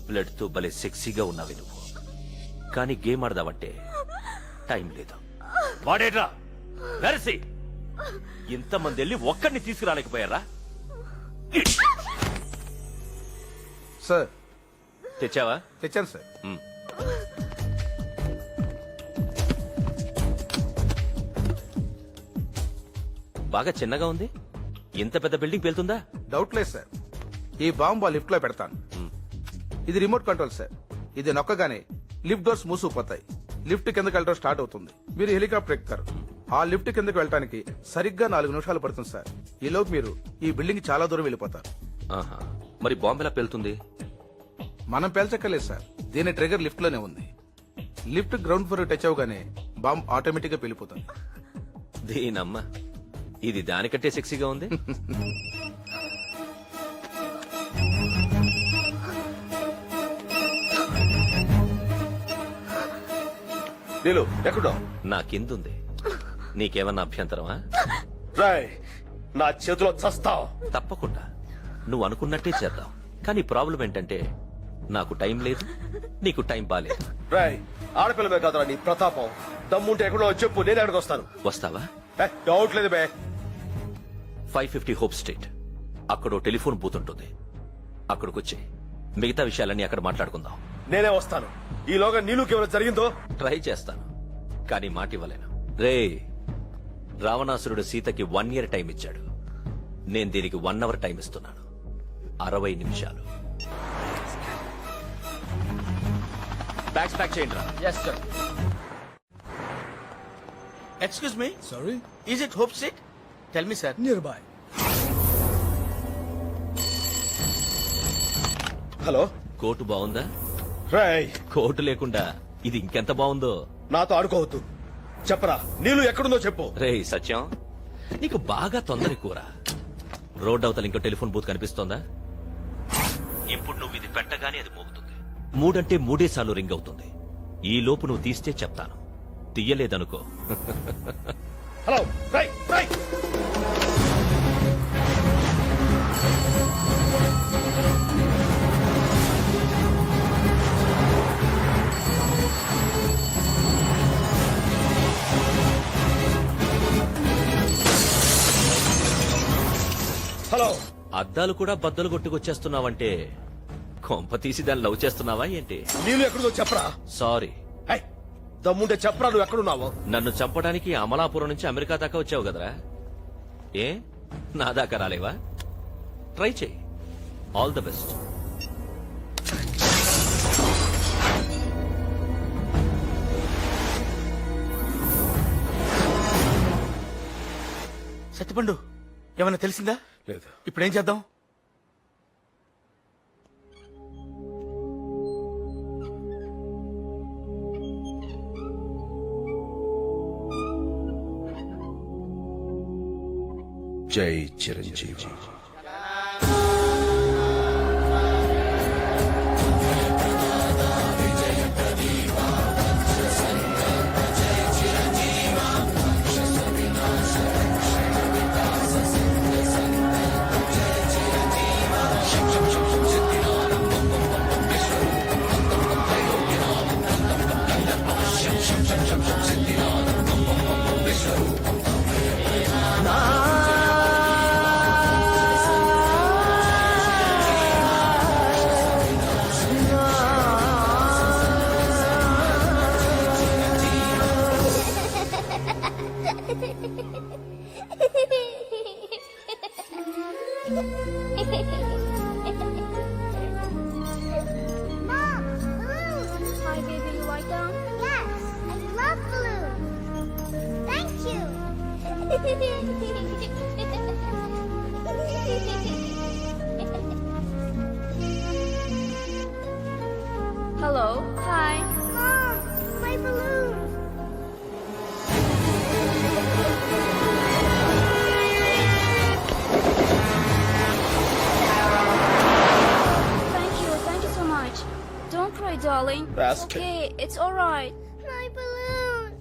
Blood తో భలే సెక్సీగా ఉన్నావి నువ్వు. కానీ గేమ్ ఆడదావంటే టైం లేదు. వాడేట్రా నరసి, ఇంతమంది వెళ్ళి ఒక్కడిని తీసుకురాలేకపోయారా? సార్ తెచ్చావా? తెచ్చాను సార్. బాగా చిన్నగా ఉంది. ఇంత పెద్ద బిల్డింగ్ పేలుతుందా? డౌట్ లేదు సార్. ఈ బాంబు లిఫ్ట్ లో పెడతాను. ఇది రిమోట్ కంట్రోల్ సార్. ఇది నొక్కగానే లిఫ్ట్ డోర్స్ మూసుకుపోతాయి. లిఫ్ట్ కిందకి వెళ్ళడం స్టార్ట్ అవుతుంది. మీరు హెలికాప్టర్ ఎక్కుతారు. ఆ లిఫ్ట్ కిందకి వెళ్ళడానికి సరిగ్గా 4 నిమిషాలు పడుతుంది సార్. ఈలోపు మీరు ఈ బిల్డింగ్ చాలా దూరం వెళ్ళిపోతారు. ఆహా. మరి బాంబు ఎలా పేలుతుంది? మనం పేల్చక్కర్లేదు సార్. దీని ట్రిగర్ లిఫ్ట్ లోనే ఉంది. లిఫ్ట్ గ్రౌండ్ ఫ్లోర్ టచ్ అవగానే బాంబ్ ఆటోమేటిక్ గా పేలిపోతుంది. దీనమ్మ, ఇది దానికంటే సెక్సీగా ఉంది. నీలు ఎక్కడో నా కిందుంది. నీకేమన్నా అభ్యంతరమా? రాయ్, నా చేతిలో చస్తావు. తప్పకుండా నువ్వు అనుకున్నట్టే చేద్దాం. కానీ ప్రాబ్లం ఏంటంటే నాకు టైం లేదు, నీకు టైం బాలేదు. రాయ్, ఆడపిల్లమే కాదురా నీ ప్రతాపం. దమ్ముంటే ఎక్కడో చెప్పు, నేను ఎక్కడికి వస్తాను. వస్తావా? డౌట్ లేదు బే. 550 హోప్ స్ట్రీట్, అక్కడో టెలిఫోన్ బూత్ ఉంటుంది. అక్కడికొచ్చి మిగతా విషయాలన్నీ అక్కడ మాట్లాడుకుందాం. నేనే వస్తాను. ఈలోగా నీళ్ళకి ఏమైనా జరిగిందో ట్రై చేస్తాను, కానీ మాట ఇవ్వలేను. రే, రావణాసురుడు సీతకి 1 year టైం ఇచ్చాడు. నేను దీనికి 1 hour టైం ఇస్తున్నాను. 60 నిమిషాలు. బ్యాగ్స్ ప్యాక్ చేయండి రా. Yes, sir. Excuse me? Sorry? Is it Hope Street? Tell me, sir. Nearby. Hello. Coat బాగుందా? రాయ్, కోటు లేకుండా ఇది ఇంకెంత బాగుందో. నాతో ఆడుకోవద్దు. చెప్పరా, నీళ్ళు ఎక్కడుందో చెప్పు. రే సత్యం, నీకు బాగా తొందర కూర. రోడ్ అవతల ఇంకో టెలిఫోన్ బూత్ కనిపిస్తోందా? ఇప్పుడు నువ్వు ఇది పెట్టగానే అది మోగుతుంది. 3 అంటే 3 సార్లు రింగ్ అవుతుంది. ఈ లోపు నువ్వు తీస్తే చెప్తాను, తీయలేదనుకో. హలో. రాయ్ రాయ్. హలో. అద్దాలు కూడా బద్దలు కొట్టుకొచ్చేస్తున్నావంటే కొంప తీసి దాన్ని లవ్ చేస్తున్నావా ఏంటి? నీళ్ళు ఎక్కడుందో చెప్పరా. సారీ. హై, దమ్ముంటే చెప్పరా, నువ్వు ఎక్కడున్నావో. నన్ను చంపడానికి అమలాపురం నుంచి అమెరికా దాకా వచ్చావు కదరా. ఏ నా దాకా రాలేవా? ట్రై చేయి. All the best. సత్యపండు, ఏమైనా తెలిసిందా? లేదు. ఇప్పుడు ఏం చేద్దాం? జై Chiranjeevi. Mom, balloons! Hi, baby, you like them? Yes, I love balloons. Thank you. Hello. Hi. Mom, my balloons. Thank you so much. Don't cry, darling. That's It's okay. It's all right. My balloons.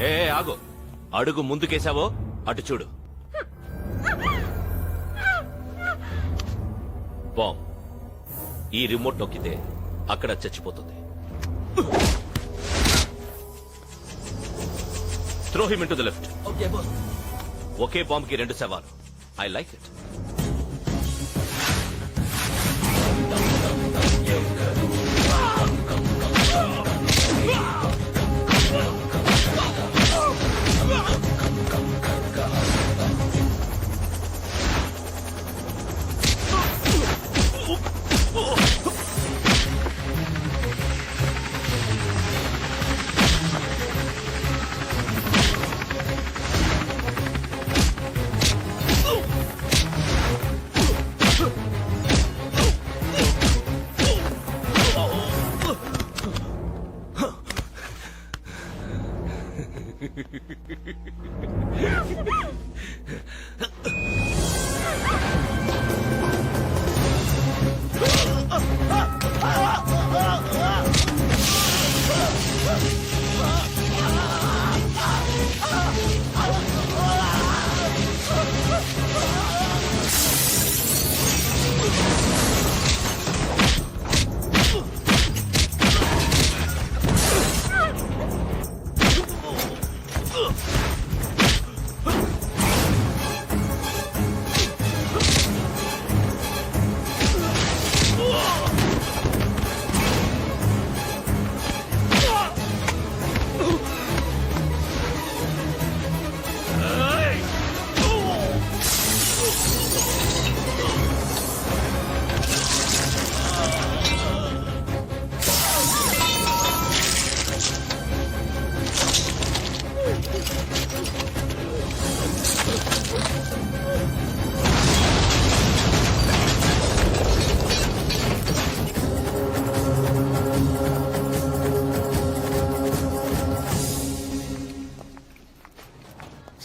ఏ ఆగు, అడుగు ముందుకేసావో అటు చూడు. Bomb ఈ remote నొక్కితే అక్కడ చచ్చిపోతుంది. Throw him into the left. ఒకే bomb కి 2 శవాలు. I like it.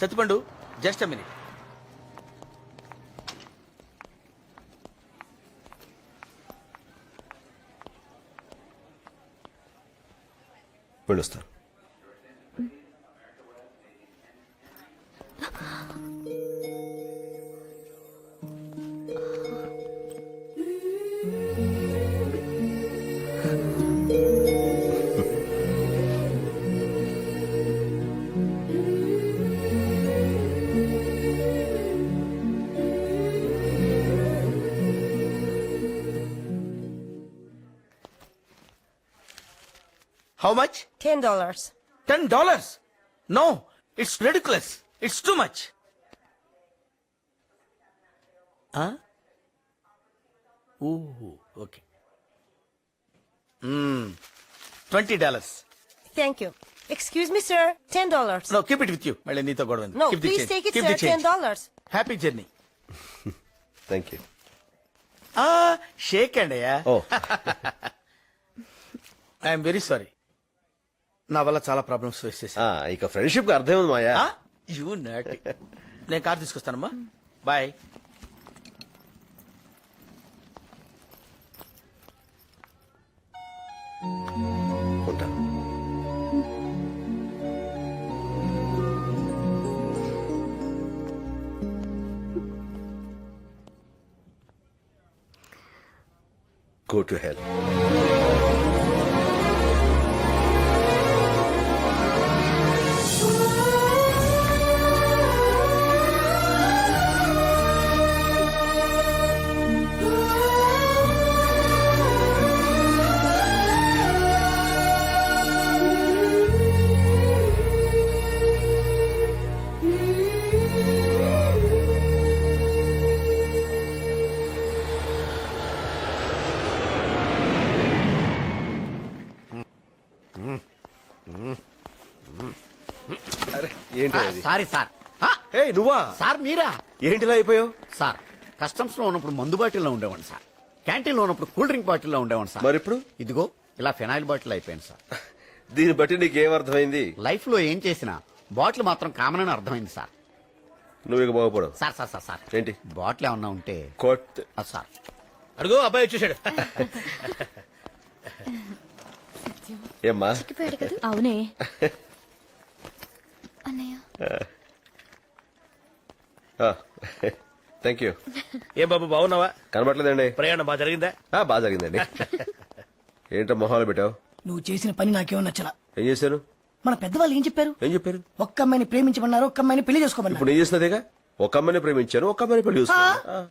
Sattipandu, just minute. వెళ్ళొస్తాను. How much? $10. $10? No, it's ridiculous. It's too much. Ooh, okay. $20. Thank you. Excuse me, sir. $10. No, keep it with you. మళ్ళీ నీతో గొడవ. No, Keep the please change. take it, Keep sir. the change. $10. Happy journey. Thank you. షేక్ అండి అయ్యా. Oh I'm very sorry. నా వల్ల చాలా problems face చేశా. ఇక ఫ్రెండ్షిప్ కి అర్థం ఉంది మాయా. You nut. నేను కార్ తీసుకొస్తానమ్మా. బాయ్. Go to hell. అరే ఏంటి అది? సారీ సార్ ఏయ్ నువ్వా? సార్ మీరా ఏంటిలా అయిపోయావు? సార్ కస్టమ్స్ లో ఉన్నప్పుడు మందు బాటిల్లో ఉండేవాడిని సార్. క్యాంటీన్ లో ఉన్నప్పుడు కూల్ డ్రింక్ బాటిల్లో ఉండేవాడిని సార్. మరి ఇప్పుడు ఇదిగో ఇలా ఫినాయిల్ బాటిల్ అయిపోయింది సార్. దీన్ని బట్టి నీకేం అర్థమైంది? లైఫ్ లో ఏం చేసినా బాటిల్ మాత్రం కామన్ అని అర్థమైంది సార్. నువ్వు ఇక బాగుపడవు. సార్ సార్ సార్ సార్ ఏంటి? బాటిల్ ఏమన్నా ఉంటే కొట్ సార్. అడుగు అబ్బాయి వచ్చేసాడు. ఏమ్మా? అవునే అన్నయ్య. Thank you. ఏం బాబు బాగున్నావా? కనబట్లేదండి. ప్రయాణం బాగా జరిగిందా? బాగా జరిగిందండి. ఏంటో మొహాలు పెట్టావు? నువ్వు చేసిన పని నాకేమో నచ్చలా. ఏం చేశాను? మన పెద్దవాళ్ళు ఏం చెప్పారు? ఏం చెప్పారు? ఒక్క అమ్మాయిని ప్రేమించమన్నారు, ఒక్క అమ్మాయిని పెళ్లి చేసుకోమన్నారు. ఇప్పుడు నేను చేసినదేగా, ఒక అమ్మాయిని ప్రేమించాను, ఒక అమ్మాయిని పెళ్లి చూస్తాను.